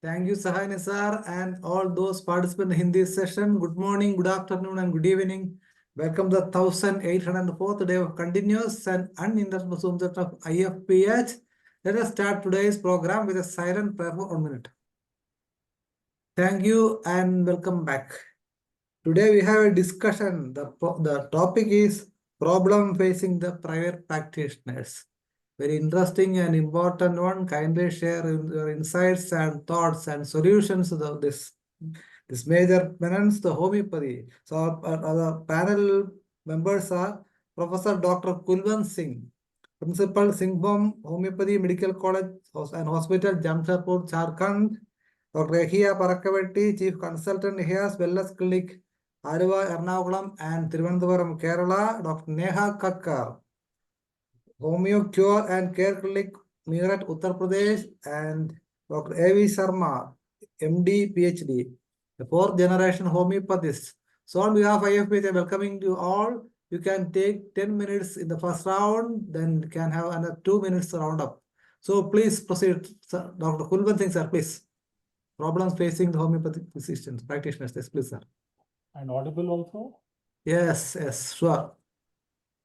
Thank you, Sahani sir, and all those participants in this session. Good morning, good afternoon, and good evening. Welcome to the 1804th day of continuous and uninterrupted Zoom session of IFPH. Let us start today's program with a silent prayer for 1 minute. Thank you and welcome back. Today we have a discussion. The topic is problem facing the private practitioners. Very interesting and important one. Kindly share your insights and thoughts and solutions to this major menace, the homeopathy. So our panel members are Professor Dr. Kulwant Singh, Principal Singhbom Homeopathy Medical College and Hospital, Jamshedpur, Jharkhand. Dr. Ehia Parakavatti, Chief Consultant, Ehia's Wellness Clinic, Aruva, Ernakulam, and Thiruvananthapuram, Kerala. Dr. Neha Kakkar, Homeo Cure and Care Clinic, Meerut, Uttar Pradesh, and Dr. A.V. Sharma, MD, PhD, the fourth generation homeopathist. So on behalf of IFPH, I'm welcoming you all. You can take 10 minutes in the first round, then you can have another 2 minutes round up. So please proceed, sir. Dr. Kulwant Singh, sir, please. Problems facing the homeopathic physicians, practitioners, yes, please, sir. And audible also? Yes, yes, sure.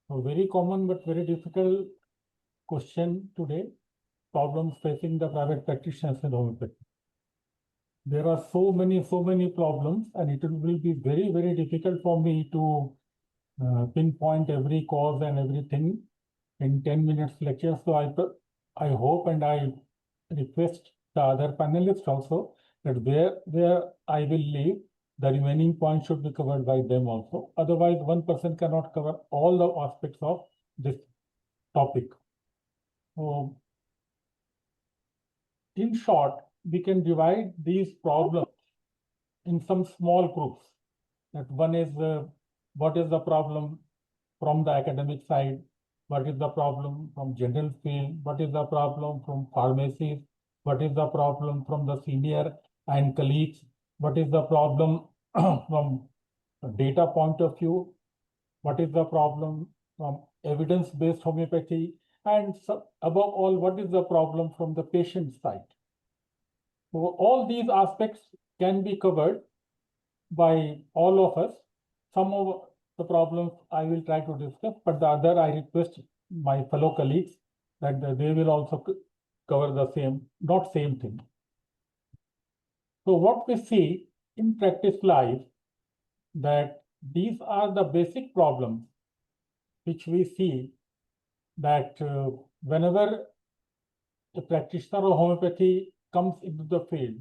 A very common but very difficult question today. Problems facing the private practitioners in homeopathy. There are so many problems, and it will be very, very difficult for me to pinpoint every cause and everything in 10 minutes lecture. So I hope and I request the other panelists also that where I will leave, the remaining points should be covered by them also. Otherwise, one person cannot cover all the aspects of this topic. So, in short, we can divide these problems in some small groups. That one is what is the problem from the academic side, what is the problem from general field, what is the problem from pharmacies, what is the problem from the senior and colleagues, what is the problem from a data point of view, what is the problem from evidence-based homeopathy, and above all, what is the problem from the patient side. So all these aspects can be covered by all of us. Some of the problems I will try to discuss, but the other I request my fellow colleagues that they will also cover the same thing. So what we see in practice life, that these are the basic problems which we see that whenever a practitioner of homeopathy comes into the field.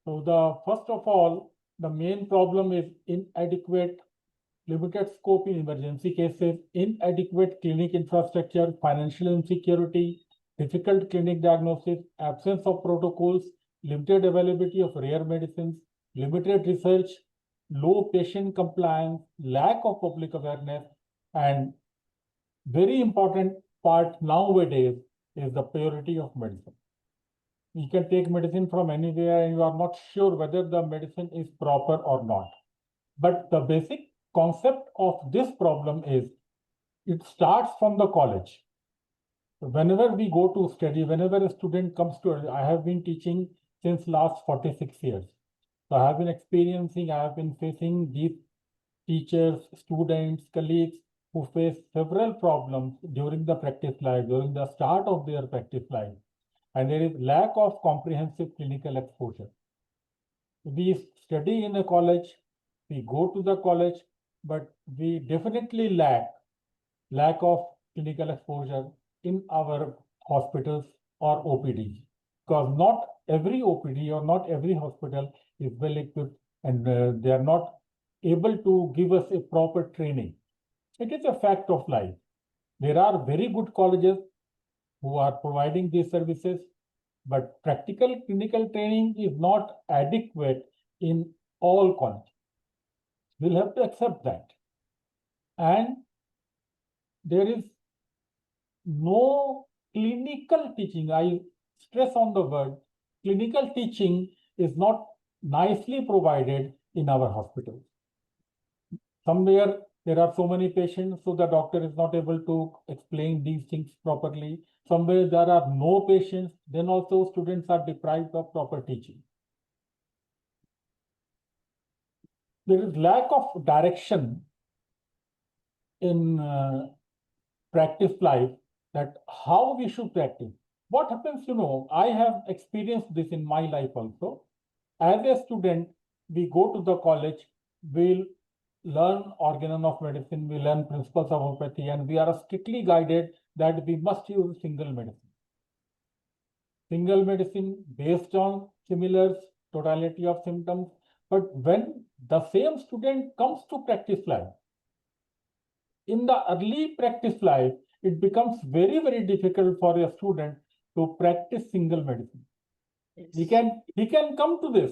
So first of all, the main problem is inadequate limited scope in emergency cases, inadequate clinic infrastructure, financial insecurity, difficult clinic diagnosis, absence of protocols, limited availability of rare medicines, limited research, low patient compliance, lack of public awareness, and very important part nowadays is the purity of medicine. You can take medicine from anywhere and you are not sure whether the medicine is proper or not. But the basic concept of this problem is it starts from the college. Whenever we go to study, whenever a student comes to, I have been teaching since last 46 years. So I have been facing these teachers, students, colleagues who face several problems during the practice life, during the start of their practice life. And there is lack of comprehensive clinical exposure. We study in a college, we go to the college, but we definitely lack of clinical exposure in our hospitals or OPD, because not every OPD or not every hospital is well equipped, and they are not able to give us a proper training. It is a fact of life. There are very good colleges who are providing these services, but practical clinical training is not adequate in all colleges. We'll have to accept that. And there is no clinical teaching. I stress on the word clinical teaching is not nicely provided in our hospitals. Somewhere There are so many patients, so the doctor is not able to explain these things properly. Somewhere there are no patients, then also students are deprived of proper teaching. There is lack of direction in practice life, that how we should practice. What happens, I have experienced this in my life also. As a student, we go to the college, we'll learn organon of medicine, we learn principles of homeopathy, and we are strictly guided that we must use single medicine. Single medicine based on similars, totality of symptoms. But when the same student comes to practice life, in the early practice life, it becomes very, very difficult for a student to practice single medicine. Yes. He can come to this.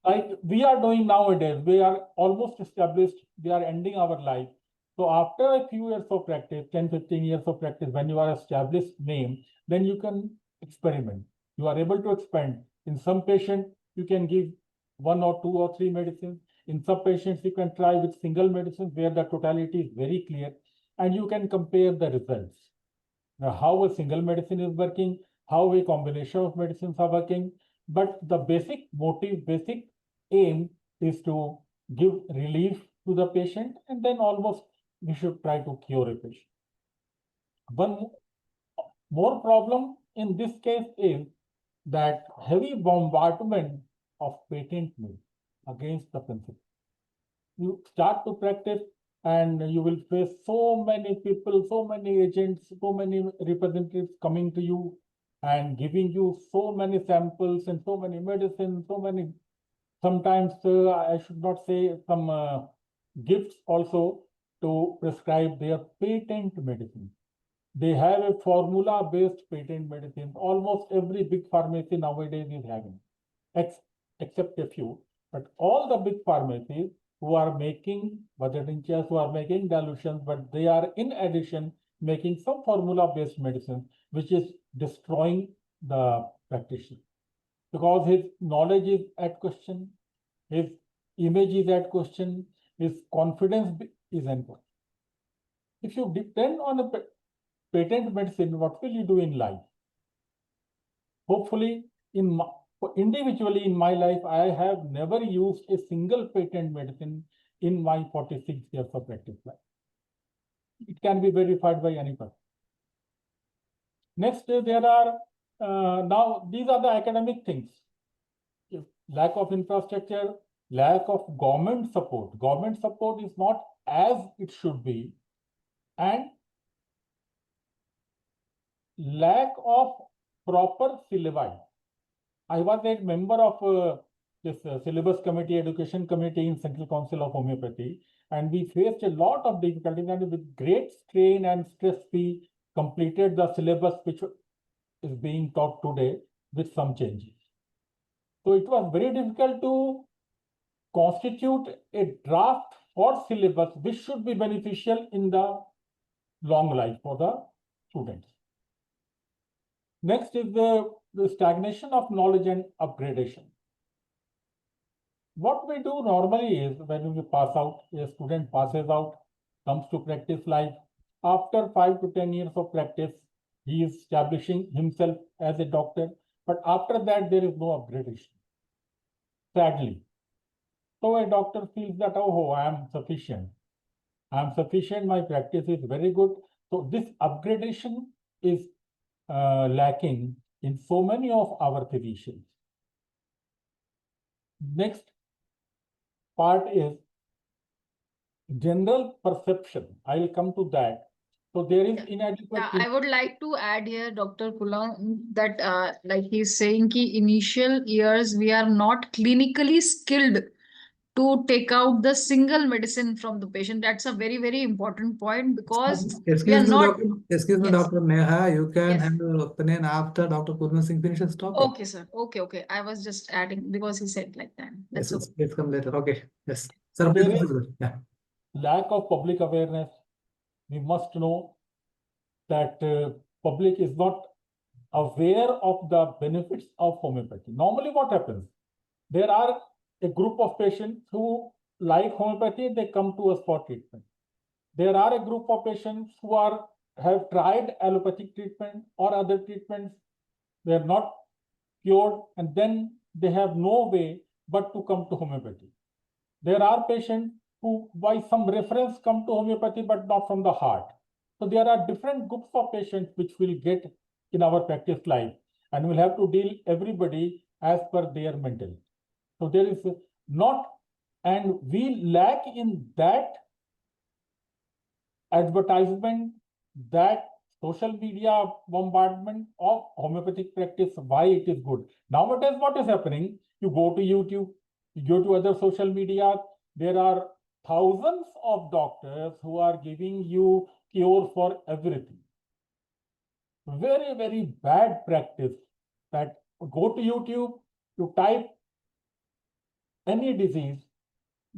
Like we are doing nowadays, we are almost established, we are ending our life. So after a few years of practice, 10, 15 years of practice, when you are established name, then you can experiment. You are able to expand. In some patient, you can give 1 or 2 or 3 medicines. In some patients, you can try with single medicines where the totality is very clear, and you can compare the results. Now, how a single medicine is working, how a combination of medicines are working, but the basic motive, basic aim is to give relief to the patient, and then almost we should try to cure a patient. One more problem in this case is that heavy bombardment of patent myths against the principle. You start to practice and you will face so many people, so many agents, so many representatives coming to you and giving you so many samples and so many medicines, so many, sometimes I should not say, some gifts also to prescribe their patent medicine. They have a formula-based patent medicine. Almost every big pharmacy nowadays is having, except a few. But all the big pharmacies who are making tinctures, who are making dilutions, but they are in addition making some formula-based medicine, which is destroying the practitioner. Because his knowledge is at question, his image is at question, his confidence is at question. If you depend on a patent medicine, what will you do in life? Hopefully, individually in my life, I have never used a single patent medicine in my 46 years of practice life. It can be verified by any person. Next, there are, now these are the academic things. Lack of infrastructure, lack of government support. Government support is not as it should be, and lack of proper syllabi. I was a member of this syllabus committee, education committee in Central Council of Homeopathy, and we faced a lot of difficulties, and with great strain and stress, we completed the syllabus which is being taught today with some changes. So it was very difficult to constitute a draft for syllabus which should be beneficial in the long life for the students. Next is the stagnation of knowledge and upgradation. What we do normally is when we pass out, a student passes out, comes to practice life. After 5 to 10 years of practice, he is establishing himself as a doctor, but after that, there is no upgradation, sadly. So a doctor feels that, oh, I am sufficient. I am sufficient, my practice is very good. So this upgradation is lacking in so many of our physicians. Next part is general perception. I will come to that. So there is inadequate. I would like to add here, Dr. Kulam, that like he's saying, ki initial years we are not clinically skilled to take out the single medicine from the patient. That's a very, very important point, because we are not. Excuse me, Yes. Dr. Neha, you can Yes. have your opinion after Dr. Purna Singh finishes talking. Okay, sir. Okay. I was just adding because he said like that. That's Yes, okay. let's come later. Okay, yes. Sir, There please is go. Yeah. lack of public awareness. We must know that public is not aware of the benefits of homeopathy. Normally what happens? There are a group of patients who like homeopathy, they come to us for treatment. there are a group of patients who have tried allopathic treatment or other treatments. They are not cured, and then they have no way but to come to homeopathy. There are patients who, by some reference, come to homeopathy, but not from the heart. So there are different groups of patients which will get in our practice life, and we'll have to deal everybody as per their mentality. So there is not, and we lack in that advertisement, that social media bombardment of homeopathic practice, why it is good. Nowadays, what is happening? You go to YouTube, you go to other social media, there are thousands of doctors who are giving you cure for everything. Very, very bad practice that go to YouTube, you type any disease,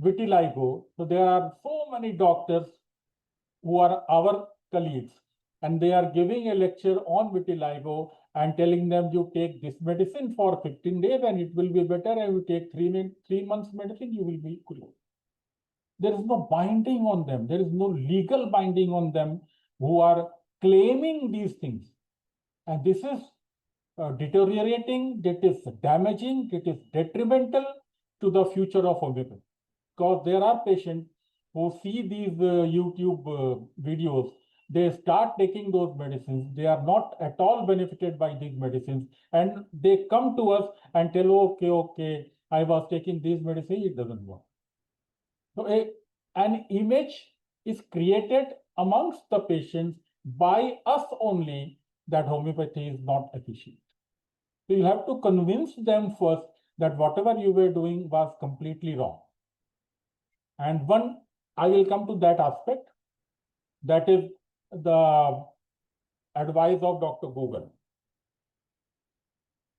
vitiligo. So there are so many doctors who are our colleagues, and they are giving a lecture on vitiligo and telling them you take this medicine for 15 days and it will be better, and you take 3 months medicine, you will be cured. There is no binding on them. There is no legal binding on them who are claiming these things. And this is deteriorating, it is damaging, it is detrimental to the future of homeopathy. Because there are patients who see these YouTube videos, they start taking those medicines. They are not at all benefited by these medicines. And they come to us and tell, okay, I was taking these medicines, it doesn't work. So an image is created amongst the patients by us only that homeopathy is not efficient. So you have to convince them first that whatever you were doing was completely wrong. And I will come to that aspect, that is the advice of Dr. Google.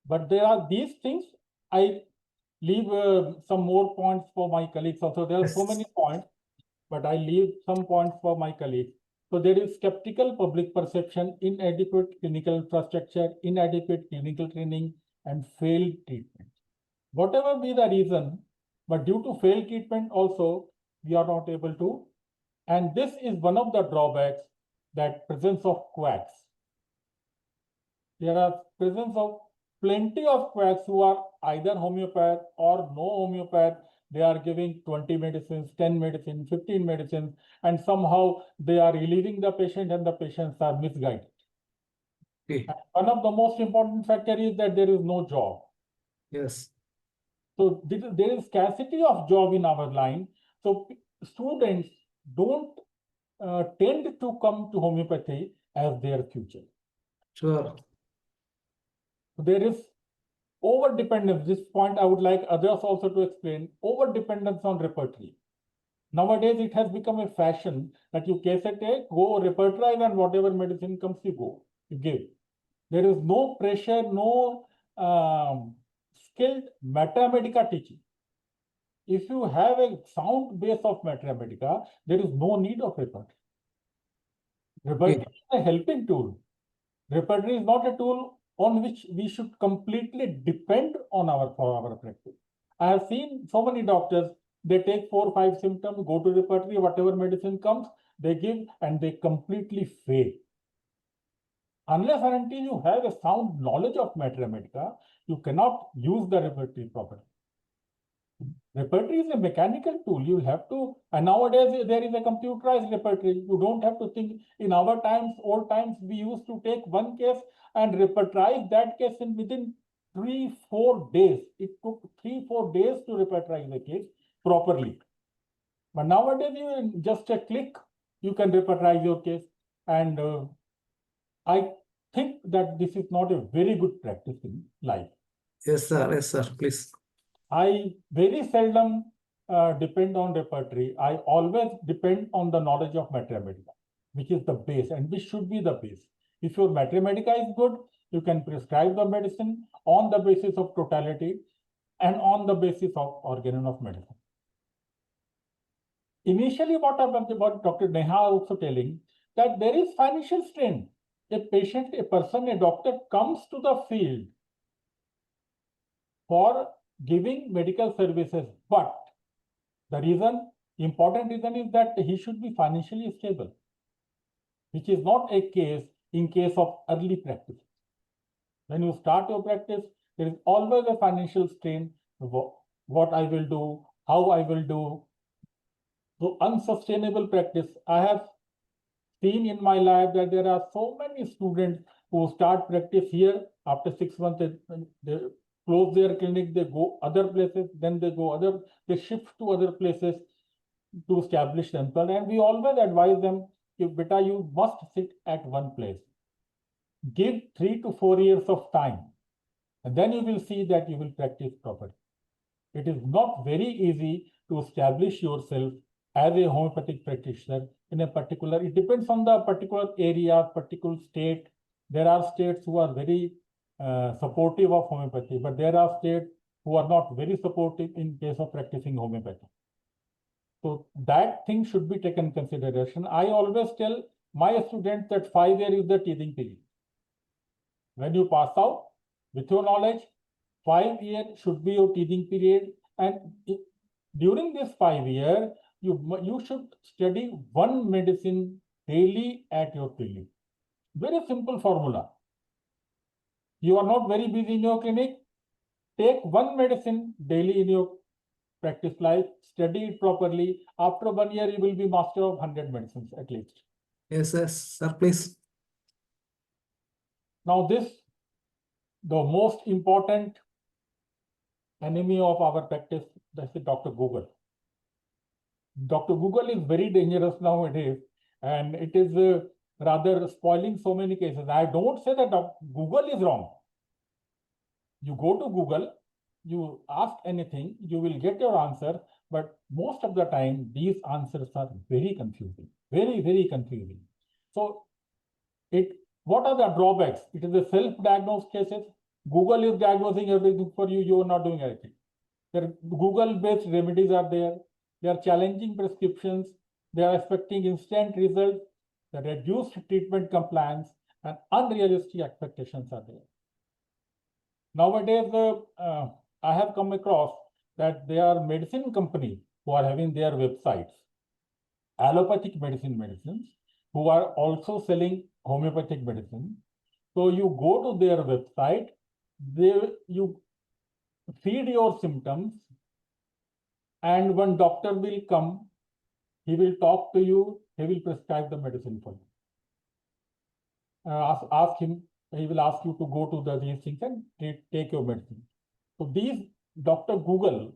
But there are these things, I leave some more points for my colleagues also. There are so many points, but I leave some points for my colleagues. So there is skeptical public perception, inadequate clinical infrastructure, inadequate clinical training, and failed treatment. Whatever be the reason, but due to failed treatment also, we are not able to. And this is one of the drawbacks, that presence of quacks. There are presence of plenty of quacks who are either homeopath or no homeopath. They are giving 20 medicines, 10 medicines, 15 medicines, and somehow they are relieving the patient and the patients are misguided. Okay. One of the most important factors is that there is no job. Yes. So there is scarcity of job in our line. So students don't tend to come to homeopathy as their future. Sure. There is over-dependence. This point I would like others also to explain. Over-dependence on repertory. Nowadays, it has become a fashion that you cassette go repertorize, and whatever medicine comes, you give. There is no pressure, no skilled Mathematica teaching. If you have a sound base of Mathematica, there is no need of repertory. Repertory is a helping tool. Repertory is not a tool on which we should completely depend on for our practice. I have seen so many doctors, they take 4 or 5 symptoms, go to repertory, whatever medicine comes, they give, and they completely fail. Unless and until you have a sound knowledge of Mathematica, you cannot use the repertory properly. Repertory is a mechanical tool. You have to, and nowadays there is a computerized repertory. You don't have to think. In our times, old times, we used to take one case and repertorize that case within 3-4 days. It took 3-4 days to repertorize the case properly. But nowadays, you just a click, you can repertorize your case. And I think that this is not a very good practice in life. Yes, sir. Yes, sir. Please. I very seldom depend on repertory. I always depend on the knowledge of Mathematica, which is the base and which should be the base. If your Mathematica is good, you can prescribe the medicine on the basis of totality and on the basis of organon of medicine. Initially, what Dr. Neha also telling, that there is financial strain. A patient, a person, a doctor comes to the field for giving medical services, but the reason Important reason is that he should be financially stable, which is not a case in case of early practice. When you start your practice, there is always a financial strain. What I will do, how I will do. So unsustainable practice. I have seen in my lab that there are so many students who start practice here. After 6 months, they close their clinic, they go other places, then they shift to other places to establish themselves. And we always advise them, beta, you must sit at one place. Give 3 to 4 years of time, and then you will see that you will practice properly. It is not very easy to establish yourself as a homeopathic practitioner in a particular, it depends on the particular area, particular state. There are states who are very supportive of homeopathy, but there are states who are not very supportive in case of practicing homeopathy. So that thing should be taken into consideration. I always tell my students that 5 years is the teething period. When you pass out with your knowledge, 5 years should be your teething period. And during this 5 years, you should study one medicine daily at your clinic. Very simple formula. You are not very busy in your clinic. Take one medicine daily in your practice life, study it properly. After 1 year, you will be master of 100 medicines at least. Yes, sir, please. Now the most important enemy of our practice, that's the Dr. Google. Dr. Google is very dangerous nowadays, and it is rather spoiling so many cases. I don't say that Google is wrong. You go to Google, you ask anything, you will get your answer, but most of the time, these answers are very confusing, very, very confusing. So what are the drawbacks? It is a self-diagnosed cases. Google is diagnosing everything for you. You are not doing anything. Google-based remedies are there. They are challenging prescriptions. They are expecting instant results. The reduced treatment compliance and unrealistic expectations are there. Nowadays, I have come across that there are medicine companies who are having their websites, allopathic medicines, who are also selling homeopathic medicine. So you go to their website, you feed your symptoms, and one doctor will come, he will talk to you, he will prescribe the medicine for you. Ask him, he will ask you to go to these things and take your medicine. So these Dr. Google,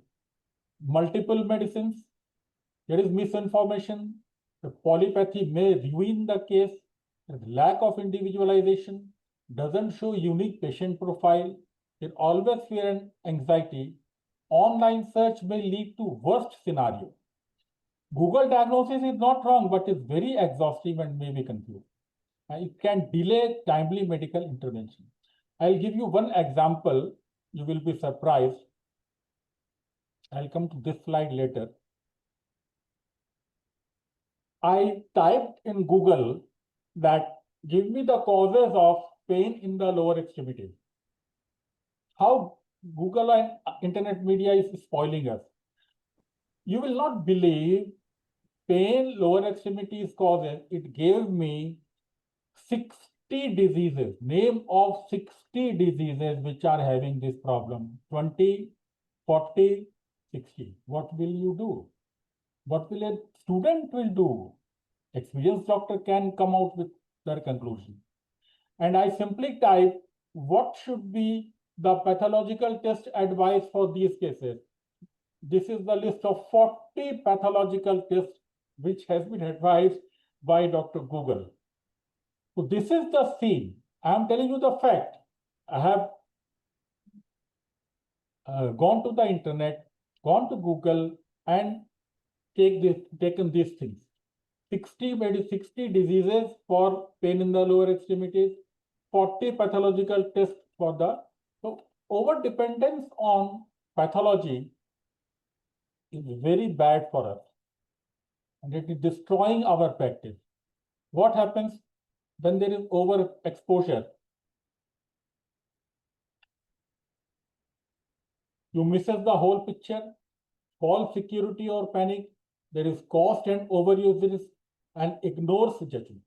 multiple medicines, there is misinformation, the polypathy may ruin the case, lack of individualization, doesn't show unique patient profile, there always fear and anxiety. Online search may lead to worst scenario. Google diagnosis is not wrong, but is very exhaustive and may be confused. It can delay timely medical intervention. I'll give you one example. You will be surprised. I'll come to this slide later. I typed in Google that give me the causes of pain in the lower extremities. How Google and internet media is spoiling us. You will not believe pain lower extremities causes. It gave me 60 diseases, name of 60 diseases which are having this problem. 20, 40, 60. What will you do? What will a student will do? Experienced doctor can come out with their conclusion. And I simply type what should be the pathological test advice for these cases. This is the list of 40 pathological tests which has been advised by Dr. Google. So this is the scene. I am telling you the fact. I have gone to the internet, gone to Google, and taken these things. 60 diseases for pain in the lower extremities, 40 pathological tests for the. So over dependence on pathology is very bad for us, and it is destroying our practice. What happens when there is overexposure? You misses the whole picture, false security or panic, there is cost and overuse, there is, and ignores judgment.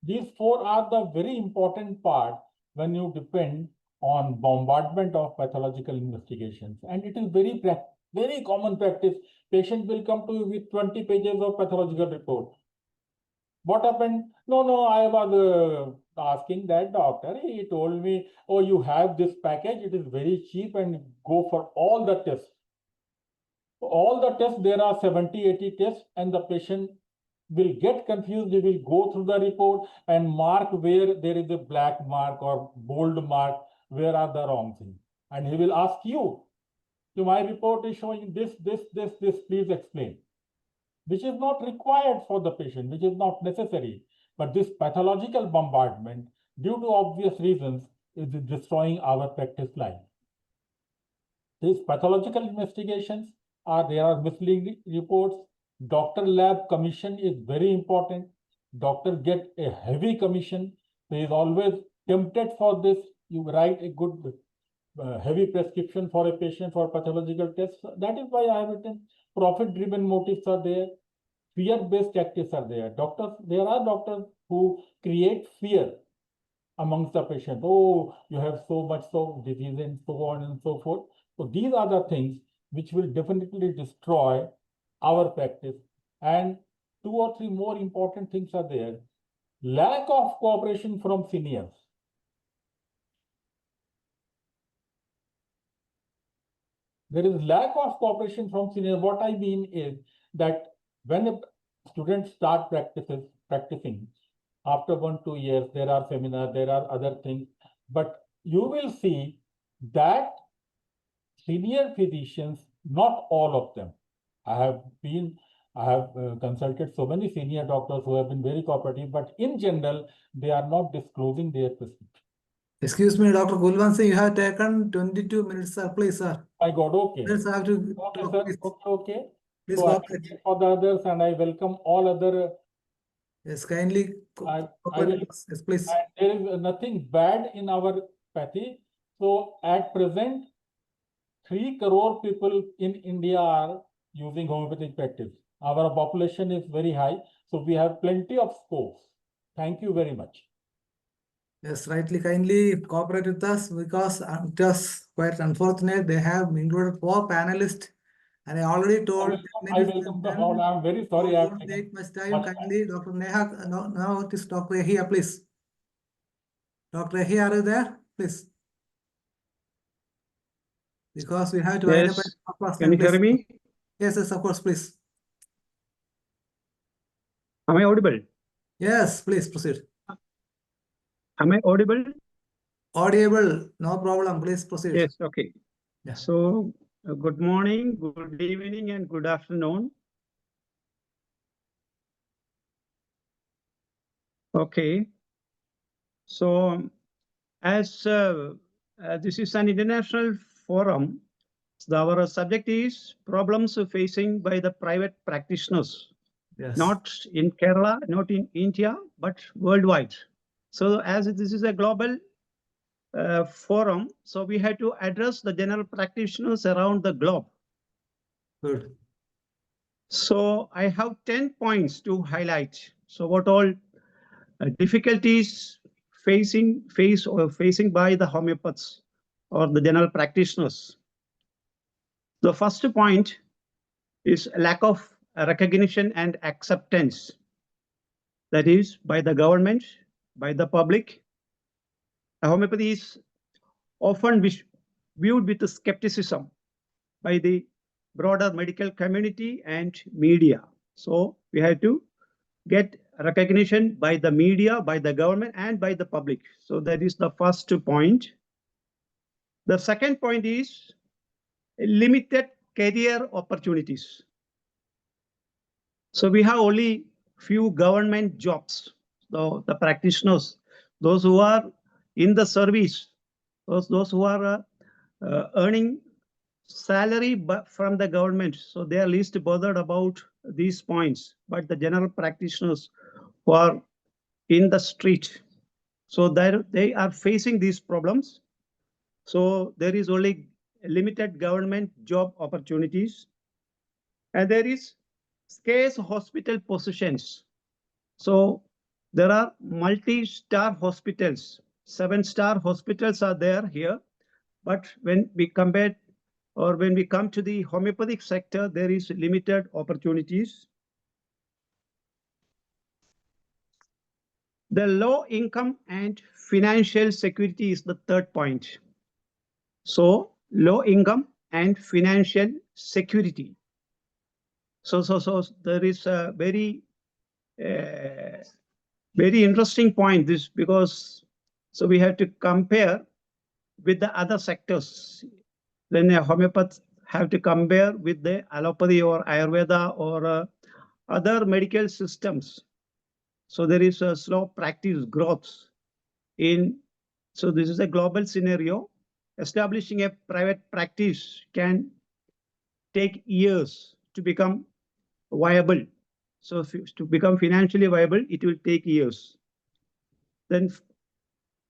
These four are the very important part when you depend on bombardment of pathological investigations. And it is very common practice. Patient will come to you with 20 pages of pathological report. What happened? No, I was asking that doctor. He told me, oh, you have this package. It is very cheap and go for all the tests. All the tests, there are 70, 80 tests, and the patient will get confused. They will go through the report and mark where there is a black mark or bold mark, where are the wrong things. And he will ask you, so my report is showing this, please explain. Which is not required for the patient, which is not necessary. But this pathological bombardment, due to obvious reasons, is destroying our practice life. These pathological investigations there are misleading reports. Doctor lab commission is very important. Doctor get a heavy commission. So he is always tempted for this. You write a good heavy prescription for a patient for pathological tests. That is why I have written profit-driven motives are there. Fear-based tactics are there. There are doctors who create fear amongst the patient. Oh, you have so much disease and so on and so forth. So these are the things which will definitely destroy our practice. And 2 or 3 more important things are there. Lack of cooperation from seniors. There is lack of cooperation from seniors. What I mean is that when a student starts practicing, after 1-2 years, there are seminars, there are other things, but you will see that senior physicians, not all of them. I have consulted so many senior doctors who have been very cooperative, but in general, they are not disclosing their prescription. Excuse me, Dr. Gulwansi, you have taken 22 minutes, sir. Please, sir. My God, okay. Let's have to Okay, talk, sir. please. Okay. Please So I cooperate. will for the others, and I welcome all other. Yes, kindly I cooperate. will, Yes, please. and there is nothing bad in our pathy. So at present, 3 crore people in India are using homeopathic practice. Our population is very high, so we have plenty of scopes. Thank you very much. Yes, rightly, kindly cooperate with us because it was quite unfortunate. They have included 4 panelists, and I already told. I welcome the whole. I'm very sorry. I Don't take much time. Kindly, Dr. Neha, now it is Dr. Ahia, please. Dr. Ahia, are you there? Please. Because we have to wind up at Yes. 1:30. Can you hear me? Yes, of course, please. Am I audible? Yes, please proceed. Am I audible? Audible, no problem. Please proceed. Yes, okay. Yeah. So, good morning, good evening, and good afternoon. Okay. So, as this is an international forum, our subject is problems facing by the private practitioners, Yes. not in Kerala, not in India, but worldwide. So, as this is a global forum, so we had to address the general practitioners around the globe. Good. So I have 10 points to highlight. So what all difficulties facing by the homeopaths or the general practitioners. The first point is lack of recognition and acceptance. That is by the government, by the public. Homeopathy is often viewed with skepticism by the broader medical community and media. So we have to get recognition by the media, by the government, and by the public. So that is the first point. The second point is limited career opportunities. So we have only few government jobs. So the practitioners, those who are in the service, those who are earning salary from the government, so they are least bothered about these points. But the general practitioners who are in the street, so they are facing these problems. So there is only limited government job opportunities. And there is scarce hospital positions. So there are multi-star hospitals. 7-star hospitals are there here. But when we compare or when we come to the homeopathic sector, there is limited opportunities. The low income and financial security is the third point. So low income and financial security. So there is a very interesting point this, because so we have to compare with the other sectors. Then a homeopath have to compare with the allopathy or Ayurveda or other medical systems. So there is a slow practice growth in. So this is a global scenario. Establishing a private practice can take years to become viable. So to become financially viable, it will take years. Then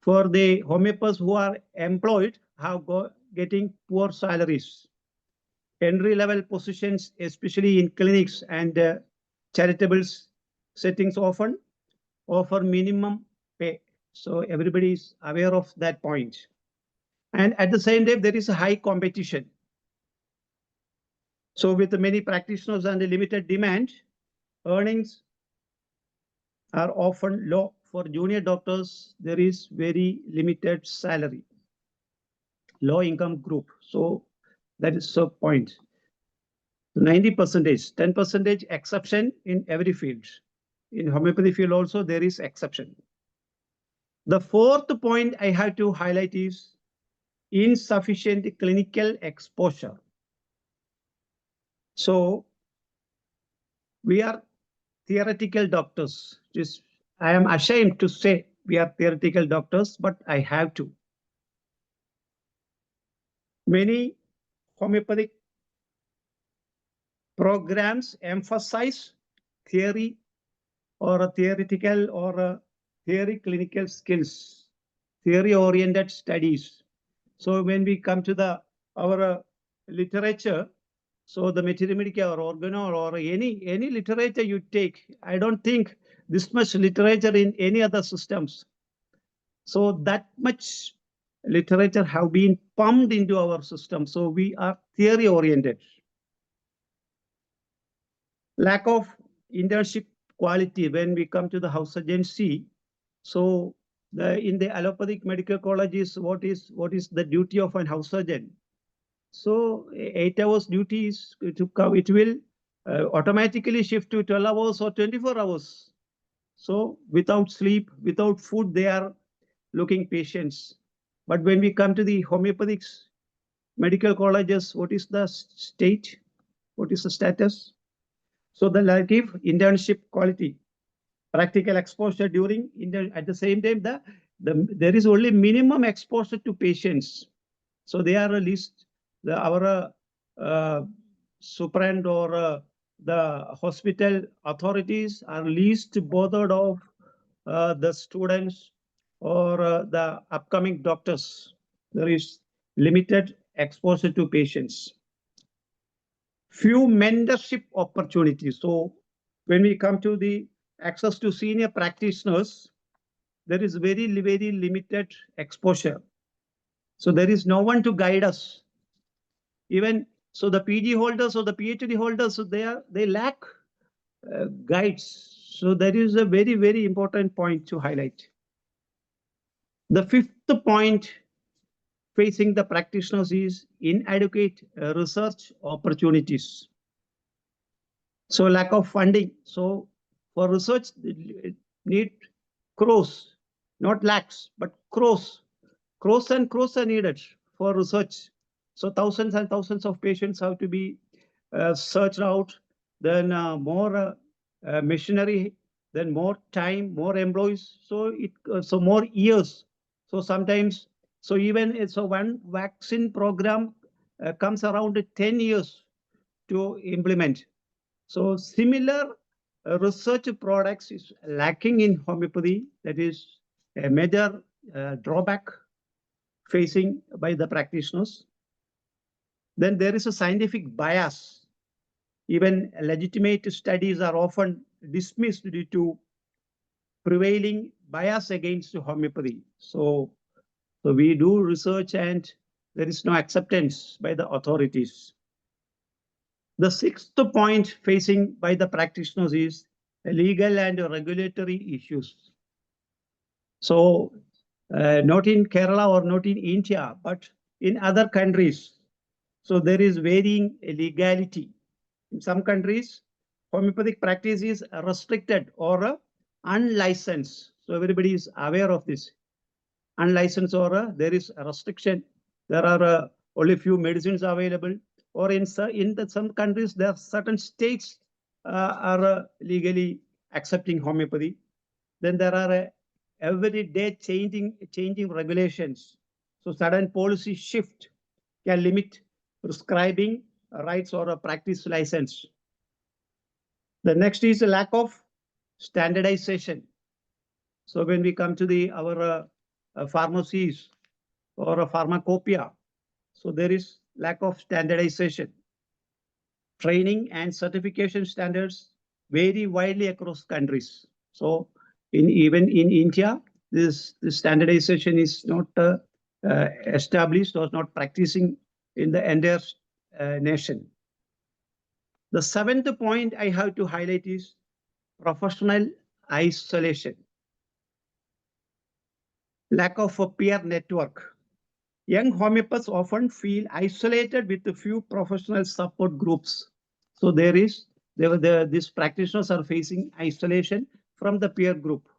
for the homeopaths who are employed, getting poor salaries. Entry-level positions, especially in clinics and charitable settings, often offer minimum pay. So everybody is aware of that point. And at the same time, there is a high competition. So with the many practitioners and the limited demand, earnings are often low. For junior doctors, there is very limited salary. Low income group. So that is the point. 90%, 10% exception in every field. In homeopathy field also, there is exception. The fourth point I have to highlight is insufficient clinical exposure. So we are theoretical doctors. I am ashamed to say we are theoretical doctors, but I have to. Many homeopathic programs emphasize theory or a theoretical or a theory clinical skills, theory-oriented studies. So when we come to our literature, so the materia medica or organo or any literature you take, I don't think this much literature in any other systems. So that much literature have been pumped into our system. So we are theory oriented. Lack of internship quality when we come to the house agency. So in the allopathic medical colleges, what is the duty of an house surgeon? So 8 hours duties to come, it will automatically shift to 12 hours or 24 hours. So without sleep, without food, they are looking patients. But when we come to the homeopathic medical colleges, what is the state? What is the status? So the lack of internship quality, practical exposure during at the same time, there is only minimum exposure to patients. So they are at least our superint or the hospital authorities are least bothered of the students or the upcoming doctors. There is limited exposure to patients. Few mentorship opportunities. So when we come to the access to senior practitioners, there is very limited exposure. So there is no one to guide us. Even so, the PG holders or the PhD holders, so they lack guides. So that is a very important point to highlight. The fifth point facing the practitioners is inadequate research opportunities. So lack of funding. So for research, need crores, not lakhs, but crores. Crores and crores are needed for research. So thousands and thousands of patients have to be searched out. Then more machinery, then more time, more employees. So so more years. So sometimes, so even so one vaccine program comes around 10 years to implement. So similar research products is lacking in homeopathy. That is a major drawback facing by the practitioners. Then there is a scientific bias. Even legitimate studies are often dismissed due to prevailing bias against homeopathy. So we do research and there is no acceptance by the authorities. The sixth point facing by the practitioners is legal and regulatory issues. So not in Kerala or not in India, but in other countries. So there is varying legality. In some countries, homeopathic practice is restricted or unlicensed. So everybody is aware of this. Unlicensed or there is a restriction. There are only few medicines available. Or in some countries, there are certain states are legally accepting homeopathy. Then there are every day changing regulations. So sudden policy shift can limit prescribing rights or a practice license. The next is a lack of standardization. So when we come to our pharmacies or a pharmacopoeia, so there is lack of standardization. Training and certification standards vary widely across countries. So even in India, this standardization is not established or not practicing in the entire nation. The seventh point I have to highlight is professional isolation. Lack of a peer network. Young homeopaths often feel isolated with a few professional support groups. So these practitioners are facing isolation from the peer group.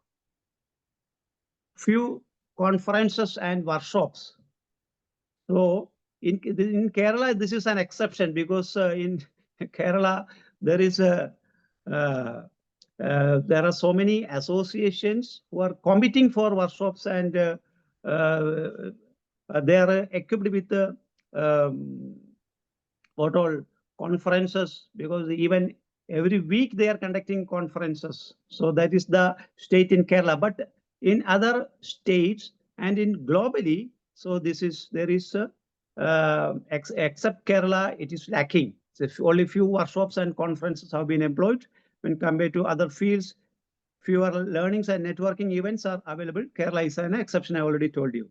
Few conferences and workshops. So in Kerala, this is an exception because in Kerala, there is there are so many associations who are competing for workshops and they are equipped with what all conferences, because even every week they are conducting conferences. So that is the state in Kerala. But in other states and in globally, so there is except Kerala, it is lacking. So only few workshops and conferences have been employed when compared to other fields. Fewer learnings and networking events are available. Kerala is an exception, I already told you.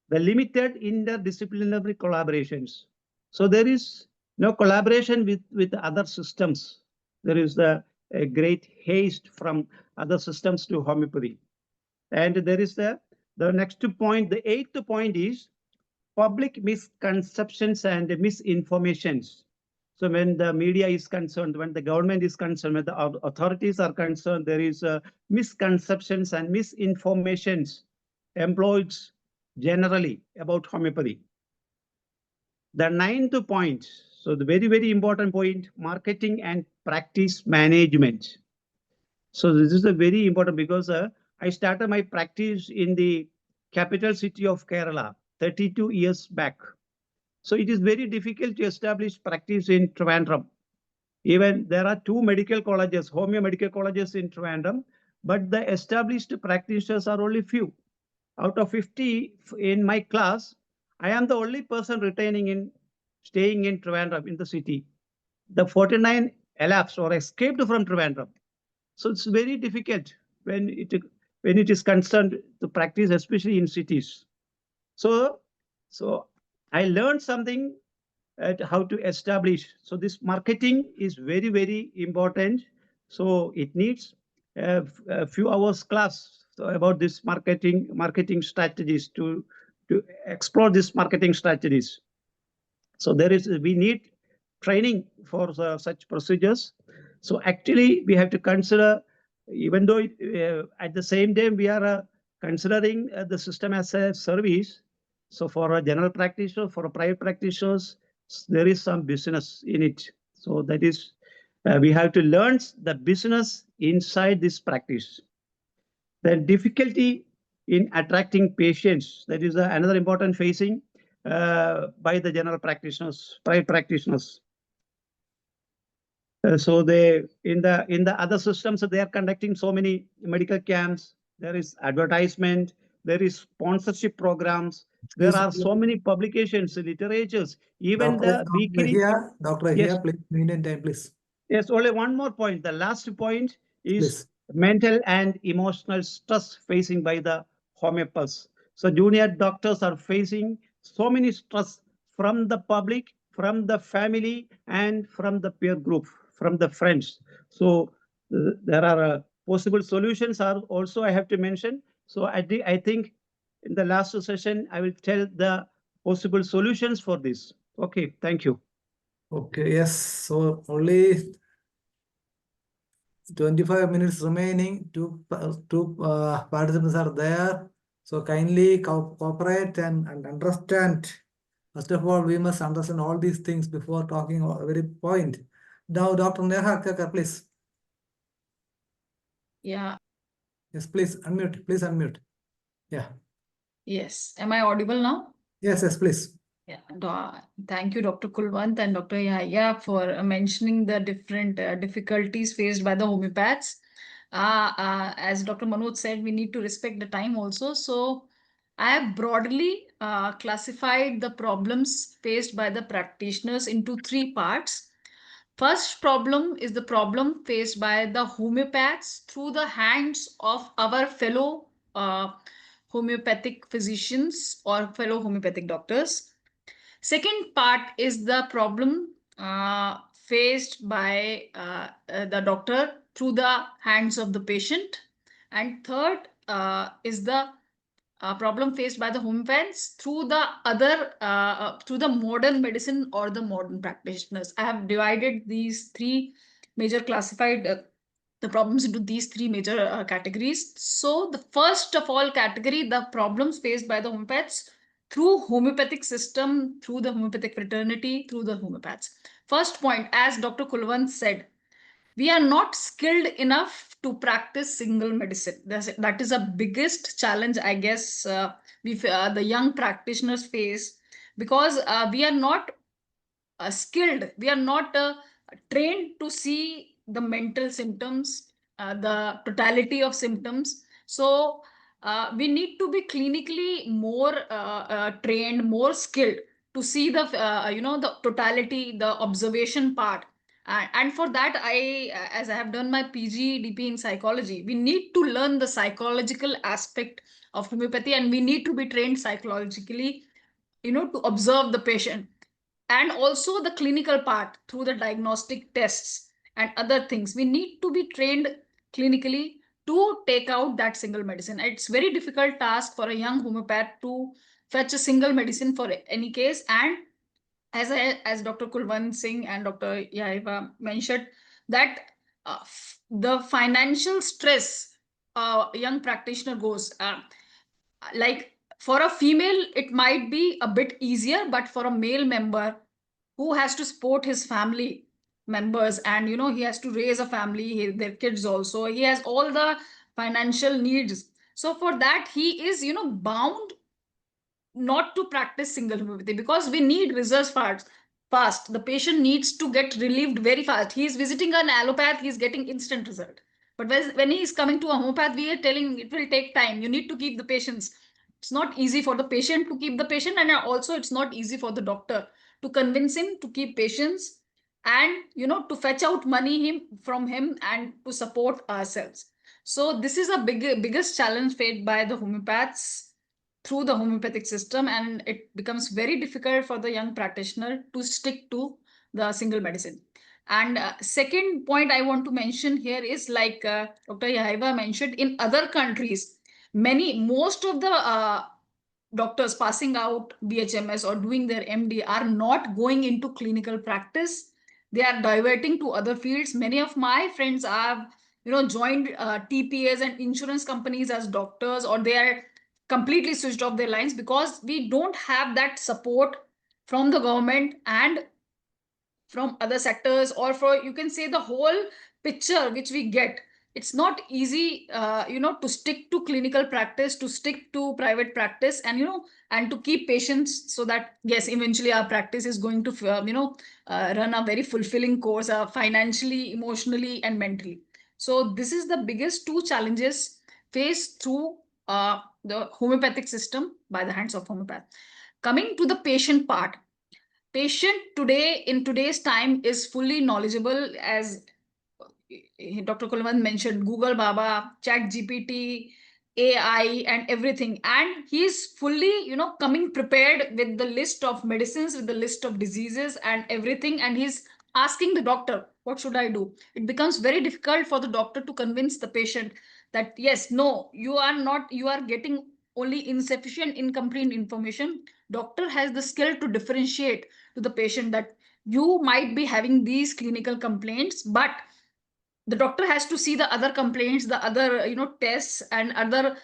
The limited interdisciplinary collaborations. So there is no collaboration with other systems. There is a great haste from other systems to homeopathy. And there is the next point, the eighth point is public misconceptions and misinformations. So when the media is concerned, when the government is concerned, when the authorities are concerned, there is misconceptions and misinformations employed generally about homeopathy. The ninth point, so the very, very important point, marketing and practice management. So this is a very important because I started my practice in the capital city of Kerala 32 years back. So it is very difficult to establish practice in Trivandrum. Even there are 2 medical colleges, homeo medical colleges in Trivandrum, but the established practitioners are only few. Out of 50 in my class, I am the only person staying in Trivandrum in the city. The 49 elapsed or escaped from Trivandrum. So it's very difficult when it is concerned to practice, especially in cities. So I learned something at how to establish. So this marketing is very, very important. So it needs a few hours class about this marketing strategies to explore these marketing strategies. So we need training for such procedures. So actually we have to consider, even though at the same time we are considering the system as a service. So for a general practitioner, for a private practitioners, there is some business in it. So that is, we have to learn the business inside this practice. The difficulty in attracting patients, that is another important facing by the general practitioners, private practitioners. So in the other systems, they are conducting so many medical camps. There is advertisement, there is sponsorship programs. There are so many publications, literatures, even Doctor, the weekly. Doctor Yes. here, please, maintain time, please. Yes, only one more point. The last point is Please. mental and emotional stress facing by the homeopaths. So junior doctors are facing so many stress from the public, from the family, and from the peer group, from the friends. So there are possible solutions are also I have to mention. So I think in the last session, I will tell the possible solutions for this. Okay, thank you. Okay, yes. So only 25 minutes remaining. Two participants are there. So kindly cooperate and understand. First of all, we must understand all these things before talking every point. Now, Dr. Neha Kakar, please. Yeah. Yes, please unmute. Please unmute. Yeah. Yes. Am I audible now? Yes, please. Yeah. Thank you, Dr. Kulwant and Dr. Yahya, for mentioning the different difficulties faced by the homeopaths. As Dr. Manoj said, we need to respect the time also. So I have broadly classified the problems faced by the practitioners into three parts. First problem is the problem faced by the homeopaths through the hands of our fellow homeopathic physicians or fellow homeopathic doctors. Second part is the problem faced by the doctor through the hands of the patient. And third is the problem faced by the homeopaths through the through the modern medicine or the modern practitioners. I have divided these three major classified the problems into these three major categories. So the first of all category, the problems faced by the homeopaths through homeopathic system, through the homeopathic fraternity, through the homeopaths. First point, as Dr. Kulwant said, we are not skilled enough to practice single medicine. That is a biggest challenge, I guess, the young practitioners face, because we are not skilled, we are not trained to see the mental symptoms, the totality of symptoms. So we need to be clinically more trained, more skilled to see the the totality, the observation part. And for that, as I have done my PG/DP in psychology, we need to learn the psychological aspect of homeopathy, and we need to be trained psychologically, to observe the patient, and also the clinical part through the diagnostic tests and other things. We need to be trained clinically to take out that single medicine. It's very difficult task for a young homeopath to fetch a single medicine for any case. And as Dr. Kulwant Singh and Dr. Yaiva mentioned, that the financial stress young practitioner goes, like for a female it might be a bit easier, but for a male member who has to support his family members, and he has to raise a family, their kids also, he has all the financial needs. So for that, he is bound not to practice single homeopathy, because we need results fast. The patient needs to get relieved very fast. He is visiting an allopath, he is getting instant result. But when he is coming to a homeopath, we are telling it will take time. You need to keep the patients. It's not easy for the patient to keep the patient, and also it's not easy for the doctor to convince him to keep patients, and to fetch out money from him and to support ourselves. So this is a biggest challenge faced by the homeopaths through the homeopathic system, and it becomes very difficult for the young practitioner to stick to the single medicine. And second point I want to mention here is, like Dr. Yahaiva mentioned, in other countries, most of the doctors passing out BHMS or doing their MD are not going into clinical practice. They are diverting to other fields. Many of my friends have joined TPAs and insurance companies as doctors, or they are completely switched off their lines, because we don't have that support from the government and from other sectors, or for, you can say, the whole picture which we get. It's not easy to stick to clinical practice, to stick to private practice, and and to keep patients, so that yes, eventually our practice is going to run a very fulfilling course, financially, emotionally, and mentally. So this is the biggest two challenges faced through the homeopathic system by the hands of homeopath. Coming to the patient part, patient today in today's time is fully knowledgeable, as Dr. Kulman mentioned, Google Baba, Chat GPT, AI, and everything. And he's fully, coming prepared with the list of medicines, with the list of diseases and everything. And he's asking the doctor, what should I do? It becomes very difficult for the doctor to convince the patient that, yes, no, you are not, you are getting only insufficient, incomplete information. Doctor has the skill to differentiate to the patient that you might be having these clinical complaints, but the doctor has to see the other complaints, the other tests and other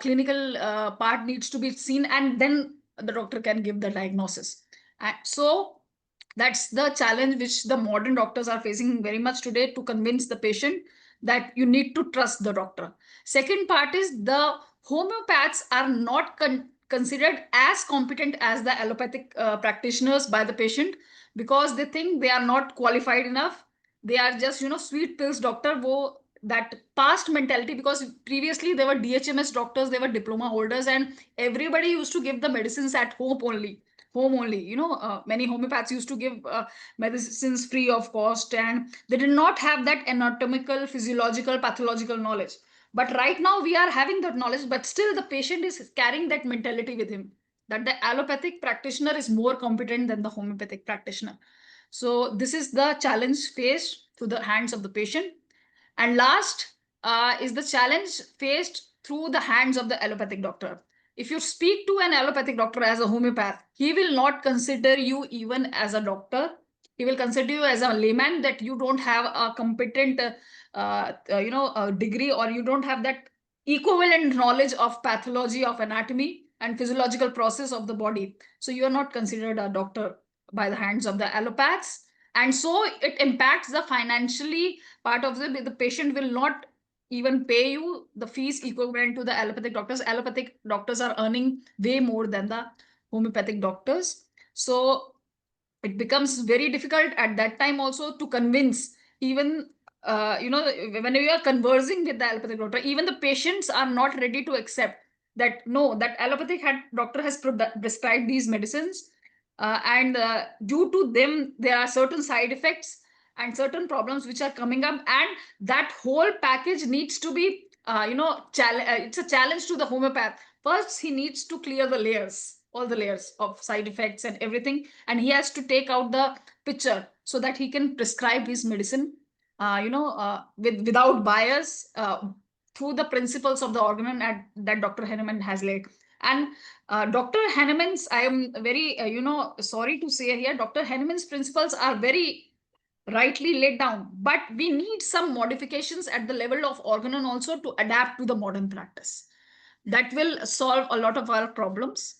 clinical part needs to be seen, and then the doctor can give the diagnosis. And so that's the challenge which the modern doctors are facing very much today, to convince the patient that you need to trust the doctor. Second part is the homeopaths are not considered as competent as the allopathic practitioners by the patient, because they think they are not qualified enough. They are just sweet pills doctor, wo that past mentality, because previously they were DHMS doctors, they were diploma holders, and everybody used to give the medicines at home only. Many homeopaths used to give medicines free of cost, and they did not have that anatomical, physiological, pathological knowledge. But right now we are having that knowledge, but still the patient is carrying that mentality with him, that the allopathic practitioner is more competent than the homeopathic practitioner. So this is the challenge faced to the hands of the patient. And last is the challenge faced through the hands of the allopathic doctor. If you speak to an allopathic doctor as a homeopath, he will not consider you even as a doctor. He will consider you as a layman, that you don't have a competent degree, or you don't have that equivalent knowledge of pathology, of anatomy and physiological process of the body. So you are not considered a doctor by the hands of the allopaths. And so it impacts the financially part of the patient will not even pay you the fees equivalent to the allopathic doctors. Allopathic doctors are earning way more than the homeopathic doctors. So it becomes very difficult at that time also to convince, even when you are conversing with the allopathic doctor, even the patients are not ready to accept that no, that allopathic doctor has prescribed these medicines, and due to them there are certain side effects and certain problems which are coming up, and that whole package needs to be it's a challenge to the homeopath. First he needs to clear the layers, all the layers of side effects and everything, and he has to take out the picture so that he can prescribe his medicine without bias, through the principles of the organon that Dr. Henneman has laid. And Dr. Henneman's, I am very sorry to say here, Dr. Henneman's principles are very rightly laid down, but we need some modifications at the level of organon also to adapt to the modern practice. That will solve a lot of our problems.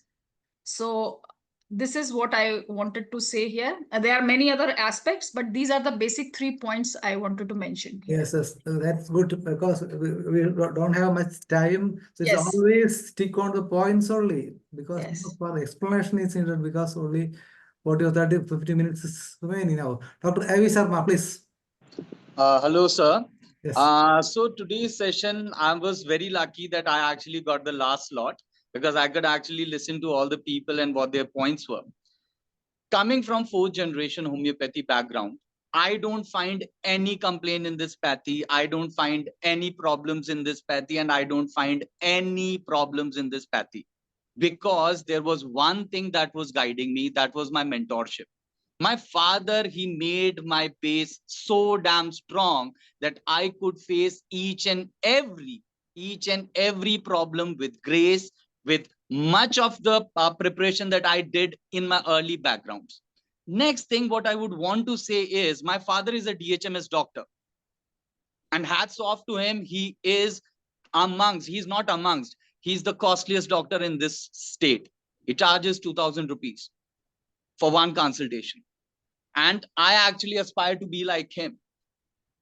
So this is what I wanted to say here. There are many other aspects, but these are the basic 3 points I wanted to mention here. Yes, that's good, because we don't have much time. So it's Yes. always stick on the points only, because Yes. for explanation is needed, because only 40 or 30, 50 minutes is remaining now. Dr. Avi Sharma, please. Hello, sir. Yes. So today's session, I was very lucky that I actually got the last slot, because I could actually listen to all the people and what their points were. Coming from 4th generation homeopathy background, I don't find any complaint in this pathy. I don't find any problems in this pathy, and I don't find any problems in this pathy, because there was one thing that was guiding me. That was my mentorship. My father, he made my base so damn strong that I could face each and every problem with grace, with much of the preparation that I did in my early backgrounds. Next thing, what I would want to say is, my father is a DHMS doctor, and hats off to him. He is he's not amongst, he's the costliest doctor in this state. He charges 2,000 rupees for one consultation. And I actually aspire to be like him.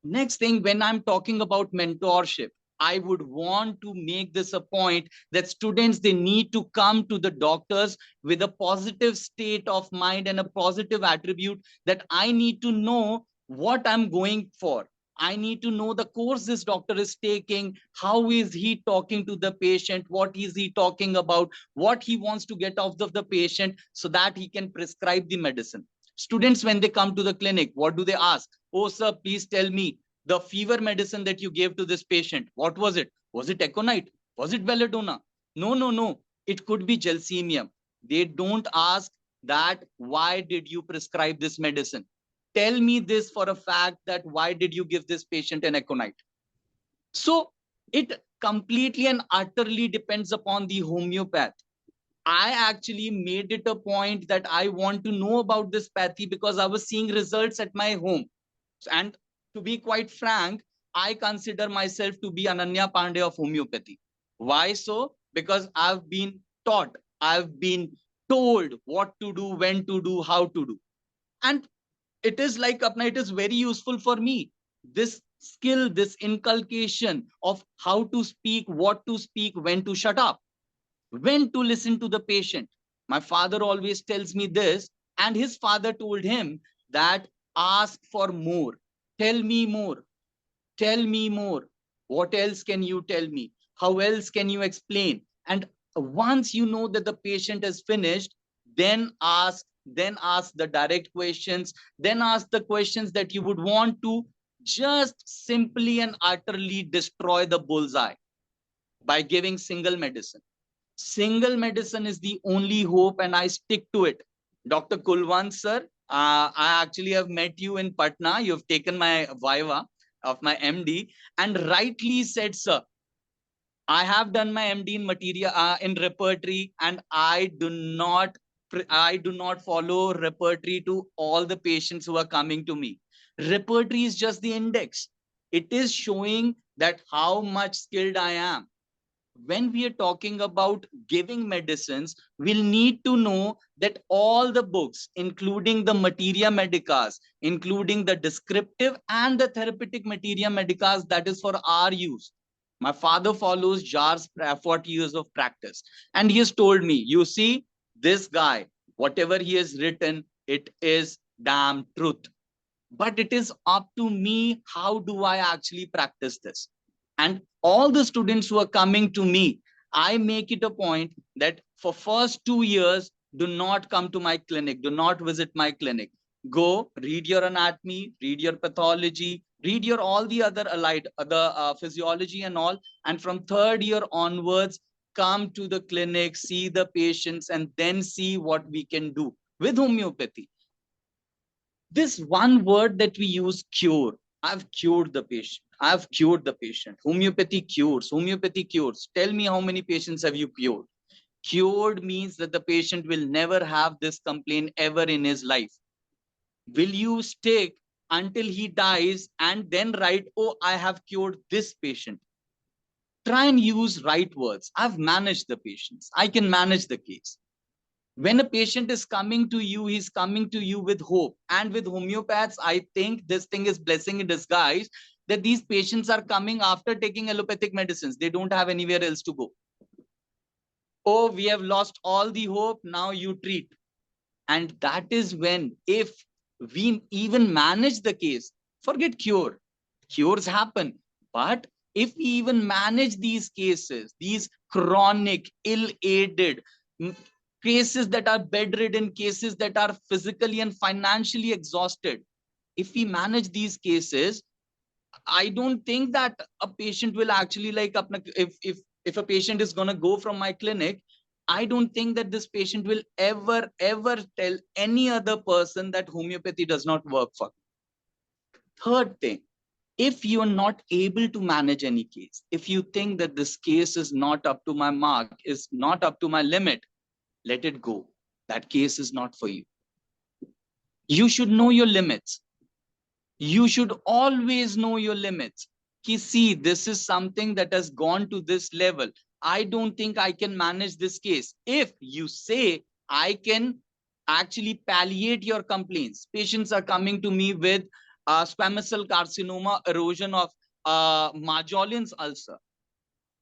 Next thing, when I'm talking about mentorship, I would want to make this a point that students, they need to come to the doctors with a positive state of mind and a positive attribute that I need to know what I'm going for. I need to know the course this doctor is taking, how is he talking to the patient, what is he talking about, what he wants to get out of the patient, so that he can prescribe the medicine. Students, when they come to the clinic, what do they ask? Oh, sir, please tell me the fever medicine that you gave to this patient. What was it? Was it Econite? Was it Belladonna? No, no, no. It could be Gelsemium. They don't ask that why did you prescribe this medicine? Tell me this for a fact that why did you give this patient an Econite? So it completely and utterly depends upon the homeopath. I actually made it a point that I want to know about this pathy because I was seeing results at my home. And to be quite frank, I consider myself to be Ananya Pandey of homeopathy. Why so? Because I've been taught, I've been told what to do, when to do, how to do. And it is like, Apna, it is very useful for me. This skill, this inculcation of how to speak, what to speak, when to shut up, when to listen to the patient. My father always tells me this, and his father told him that ask for more. Tell me more. Tell me more. What else can you tell me? How else can you explain? And once you know that the patient is finished, then ask the direct questions, then ask the questions that you would want to just simply and utterly destroy the bullseye by giving single medicine. Single medicine is the only hope, and I stick to it. Dr. Kulwan, sir, I actually have met you in Patna. You've taken my Viva of my MD, and rightly said, sir, I have done my MD in material in repertory, and I do not follow repertory to all the patients who are coming to me. Repertory is just the index. It is showing that how much skilled I am. When we are talking about giving medicines, we'll need to know that all the books, including the materia medicas, including the descriptive and the therapeutic materia medicas, that is for our use. My father follows JAR's 40 years of practice, and he has told me, you see, this guy, whatever he has written, it is damn truth. But it is up to me, how do I actually practice this? And all the students who are coming to me, I make it a point that for first 2 years, do not come to my clinic, do not visit my clinic. Go read your anatomy, read your pathology, read your all the other allied, physiology and all. And from 3rd year onwards, come to the clinic, see the patients, and then see what we can do with homeopathy. This one word that we use, cure. I've cured the patient. I've cured the patient. Homeopathy cures. Homeopathy cures. Tell me how many patients have you cured? Cured means that the patient will never have this complaint ever in his life. Will you stick until he dies and then write, oh, I have cured this patient? Try and use right words. I've managed the patients. I can manage the case. When a patient is coming to you, he's coming to you with hope. And with homeopaths, I think this thing is blessing in disguise, that these patients are coming after taking allopathic medicines. They don't have anywhere else to go. Oh, we have lost all the hope. Now you treat. And that is when, if we even manage the case, forget cure. Cures happen. But if we even manage these cases, these chronic, ill-aided cases that are bedridden, cases that are physically and financially exhausted, if we manage these cases, I don't think that a patient will actually like, if a patient is going to go from my clinic, I don't think that this patient will ever tell any other person that homeopathy does not work for. Third thing, if you are not able to manage any case, if you think that this case is not up to my mark, is not up to my limit, let it go. That case is not for you. You should know your limits. You should always know your limits. See, this is something that has gone to this level. I don't think I can manage this case. If you say, I can actually palliate your complaints. Patients are coming to me with squamous cell carcinoma, erosion of Marjolin's ulcer.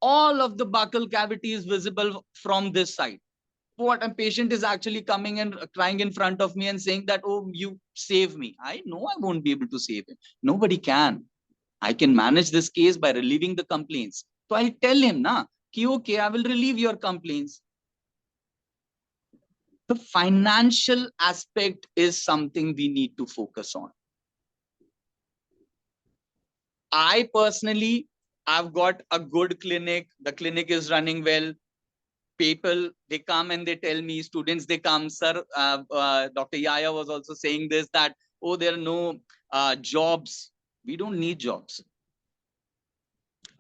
All of the buccal cavity is visible from this side. What a patient is actually coming and crying in front of me and saying that, oh, you save me. I know I won't be able to save him. Nobody can. I can manage this case by relieving the complaints. So I'll tell him, okay, I will relieve your complaints. The financial aspect is something we need to focus on. I personally, I've got a good clinic. The clinic is running well. People, they come and they tell me, students, they come, sir, Dr. Yaya was also saying this, that, oh, there are no jobs. We don't need jobs.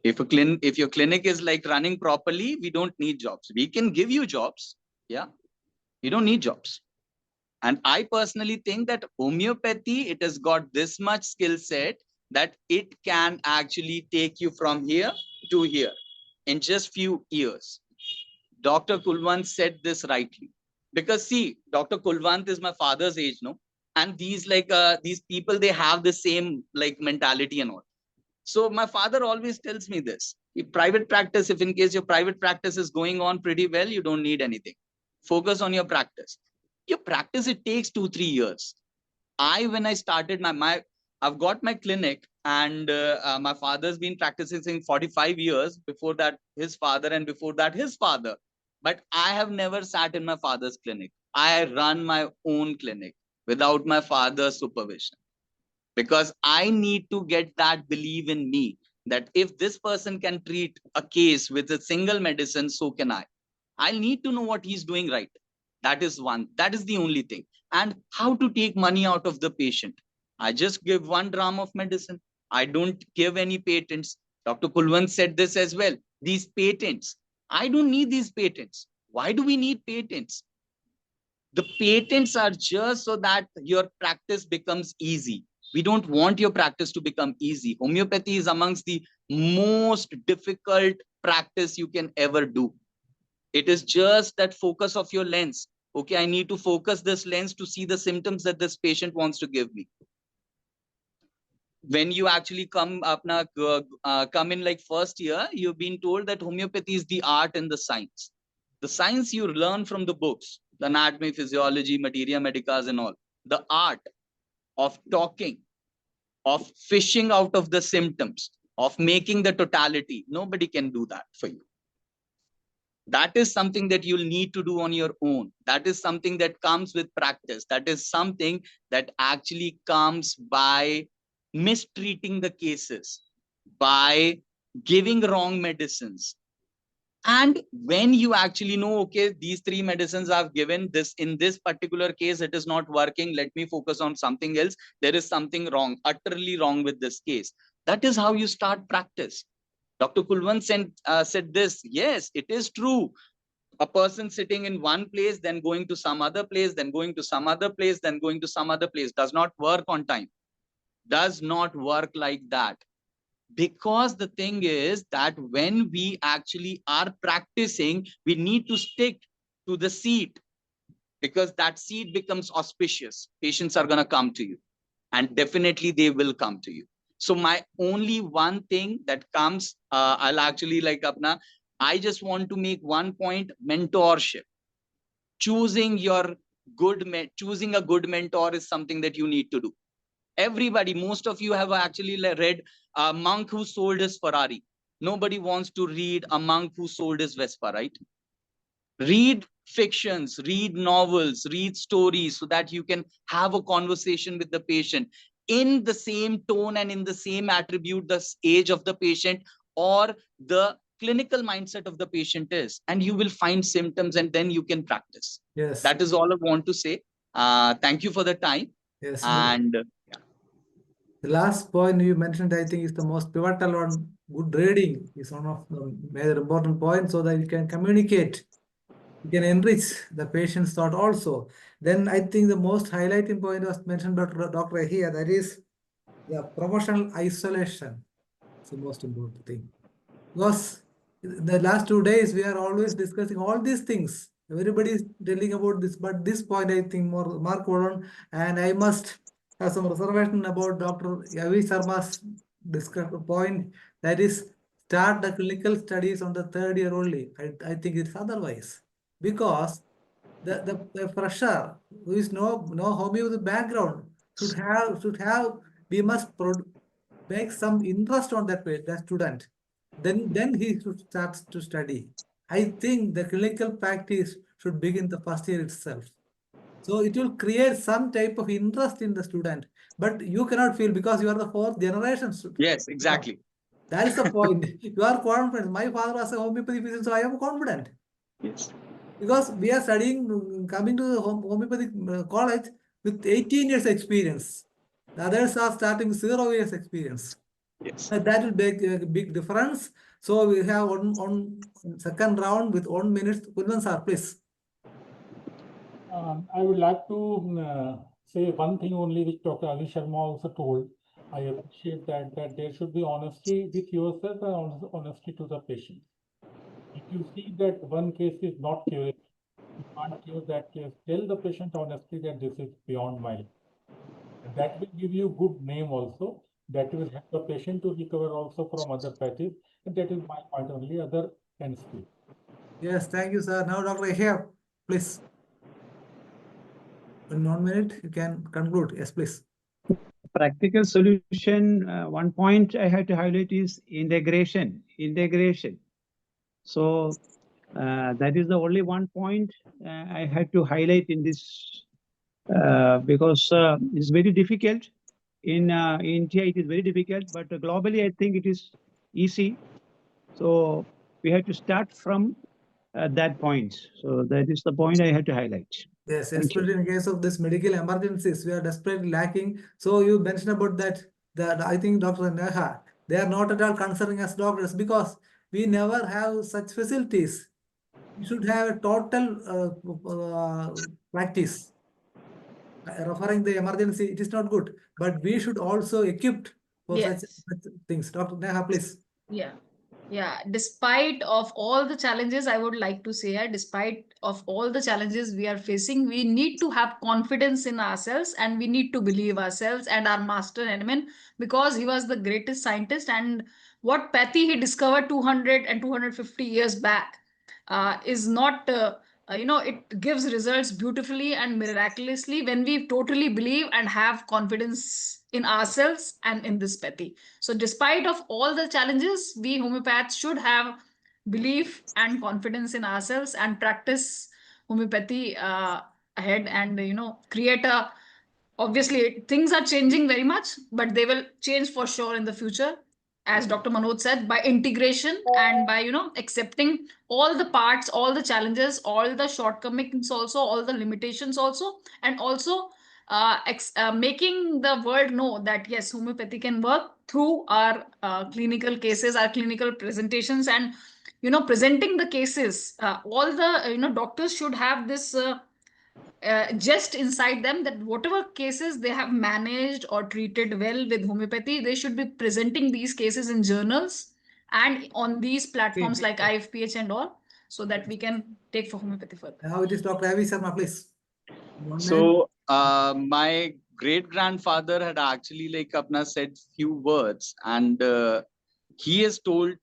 If your clinic is like running properly, we don't need jobs. We can give you jobs. Yeah. You don't need jobs. And I personally think that homeopathy, it has got this much skill set that it can actually take you from here to here in just few years. Dr. Kulwant said this rightly. Because see, Dr. Kulwant is my father's age, no? And these people, they have the same like mentality and all. So my father always tells me this. If private practice, if in case your private practice is going on pretty well, you don't need anything. Focus on your practice. Your practice, it takes 2-3 years. When I started I've got my clinic, and my father's been practicing since 45 years. Before that, his father, and before that, his father. But I have never sat in my father's clinic. I run my own clinic without my father's supervision. Because I need to get that belief in me that if this person can treat a case with a single medicine, so can I. I need to know what he's doing right. That is the only thing. And how to take money out of the patient. I just give 1 gram of medicine. I don't give any patents. Dr. Kulwant said this as well. These patents, I don't need these patents. Why do we need patents? The patents are just so that your practice becomes easy. We don't want your practice to become easy. Homeopathy is amongst the most difficult practice you can ever do. It is just that focus of your lens. Okay, I need to focus this lens to see the symptoms that this patient wants to give me. When you actually come in like first year, you've been told that homeopathy is the art and the science. The science you learn from the books, the anatomy, physiology, materia medicas and all. The art of talking, of fishing out of the symptoms, of making the totality. Nobody can do that for you. That is something that you'll need to do on your own. That is something that comes with practice. That is something that actually comes by mistreating the cases, by giving wrong medicines. And when you actually know, okay, these 3 medicines I've given, this in this particular case, it is not working. Let me focus on something else. There is something wrong, utterly wrong with this case. That is how you start practice. Dr. Kulwant said this. Yes, it is true. A person sitting in one place, then going to some other place, then going to some other place, then going to some other place does not work on time. Does not work like that. Because the thing is that when we actually are practicing, we need to stick to the seat, because that seat becomes auspicious. Patients are going to come to you, and definitely they will come to you. So my only one thing that comes, I'll actually I just want to make one point: mentorship. Choosing a good mentor is something that you need to do. Everybody, most of you have actually read a monk who sold his Ferrari. Nobody wants to read a monk who sold his Vespa, right? Read fictions, read novels, read stories, so that you can have a conversation with the patient in the same tone and in the same attribute the age of the patient or the clinical mindset of the patient is, and you will find symptoms, and then you can practice. Yes. That is all I want to say. Thank you for the time. Yes. And the last point you mentioned, I think, is the most pivotal one. Good reading is one of the major important points, so that you can communicate, you can enrich the patient's thought also. Then I think the most highlighting point was mentioned by Dr. here, that is the professional isolation. It's the most important thing. Because the last 2 days, we are always discussing all these things. Everybody is telling about this, but this point, I think, more remarkable. And I must have some reservation about Dr. Yavi Sharma's point, that is, start the clinical studies on the 3rd year only. I think it's otherwise. Because the fresher who is no homeopathy background should have we must make some interest on that student. Then he should start to study. I think the clinical practice should begin the first year itself. So it will create some type of interest in the student, but you cannot feel because you are the fourth generation student. Yes, exactly. That is the point. You are confident. My father was a homeopathy physician, so I am confident. Yes. Because we are studying, coming to the homeopathic college with 18 years experience. The others are starting with 0 years experience. Yes. That will make a big difference. So we have on second round with 1 minute. Kulvan sir, please. I would like to say one thing only, which Dr. Ali Sharma also told. I appreciate that there should be honesty with yourself and honesty to the patient. If you see that one case is not cured, you can't cure that case. Tell the patient honestly that this is beyond my. That will give you good name also. That will help the patient to recover also from other patches. And that is my point only. Other can speak. Yes, thank you, sir. Now, Dr. Here, please. In 1 minute, you can conclude. Yes, please. Practical solution, one point I had to highlight is integration. So that is the only one point I had to highlight in this because it's very difficult. In India, it is very difficult, but globally, I think it is easy. So we have to start from that point. So that is the point I had to highlight. Yes, Thank you. especially in case of this medical emergencies, we are desperately lacking. So you mentioned about that I think Dr. Neha, they are not at all concerning us doctors because we never have such facilities. We should have a total practice. Referring the emergency, it is not good, but we should also equipped for such things. Dr. Neha, please. Yeah, despite of all the challenges, I would like to say, despite of all the challenges we are facing, we need to have confidence in ourselves and we need to believe ourselves and our master Henneman, because he was the greatest scientist, and what pathy he discovered 200 and 250 years back is not it gives results beautifully and miraculously when we totally believe and have confidence in ourselves and in this pathy. So despite of all the challenges, we homeopaths should have belief and confidence in ourselves and practice homeopathy ahead, and create a, obviously things are changing very much, but they will change for sure in the future, as Dr. Manoj said, by integration and by accepting all the parts, all the challenges, all the shortcomings also, all the limitations also, and also making the world know that yes, homeopathy can work through our clinical cases, our clinical presentations, and presenting the cases. All the doctors should have this just inside them, that whatever cases they have managed or treated well with homeopathy, they should be presenting these cases in journals and on these platforms like Ifph and all, so that we can take for homeopathy further. Now it is Dr. Avi Sharma, please. 1 minute. So my great grandfather had actually apna said few words, and he is told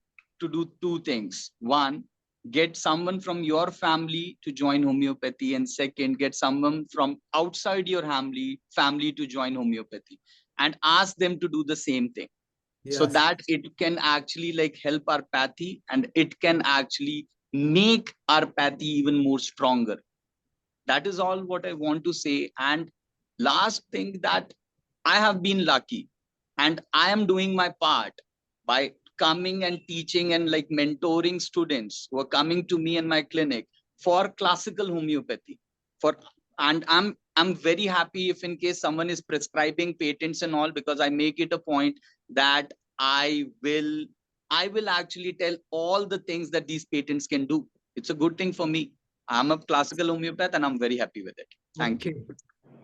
to do two things. One, get someone from your family to join homeopathy, and second, get someone from outside your family to join homeopathy, and ask them to do the same thing. So Yes. that it can actually help our pathy, and it can actually make our pathy even more stronger. That is all what I want to say. And last thing, that I have been lucky and I am doing my part by coming and teaching and mentoring students who are coming to me in my clinic for classical homeopathy. And I'm very happy if in case someone is prescribing patents and all, because I make it a point that I will actually tell all the things that these patents can do. It's a good thing for me. I'm a classical homeopath and I'm very happy with it. Thank you.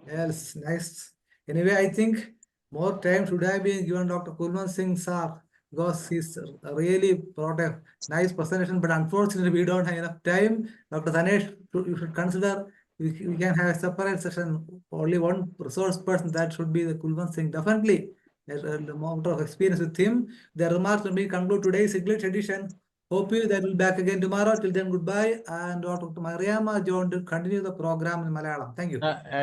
Yes, nice. Anyway, I think more time should have been given Dr. Kulman Singh sir, because he's really brought a nice presentation, but unfortunately we don't have enough time. Dr. Dhanesh, you should consider we can have a separate session, only one resource person, that should be the Kulman Singh. Definitely, there's a amount of experience with him. The remarks will be conclude today's English edition. Hope you that will be back again tomorrow. Till then, goodbye. And Dr. Mariama John to continue the program in Malayalam. Thank you.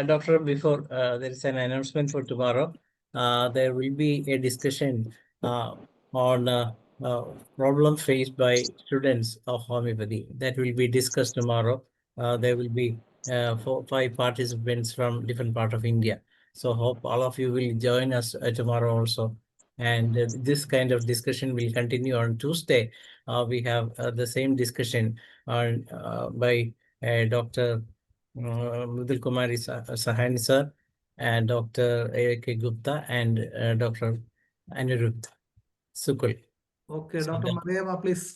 Doctor, before there is an announcement for tomorrow, there will be a discussion on problems faced by students of homeopathy. That will be discussed tomorrow. There will be 5 participants from different part of India. So hope all of you will join us tomorrow also. And this kind of discussion will continue on Tuesday. We have the same discussion on by Dr. Mridul Kumari Sahani sir and Dr. A.K. Gupta and Dr. Anirudh Sukul. Okay, So Dr. that- Mariamma, please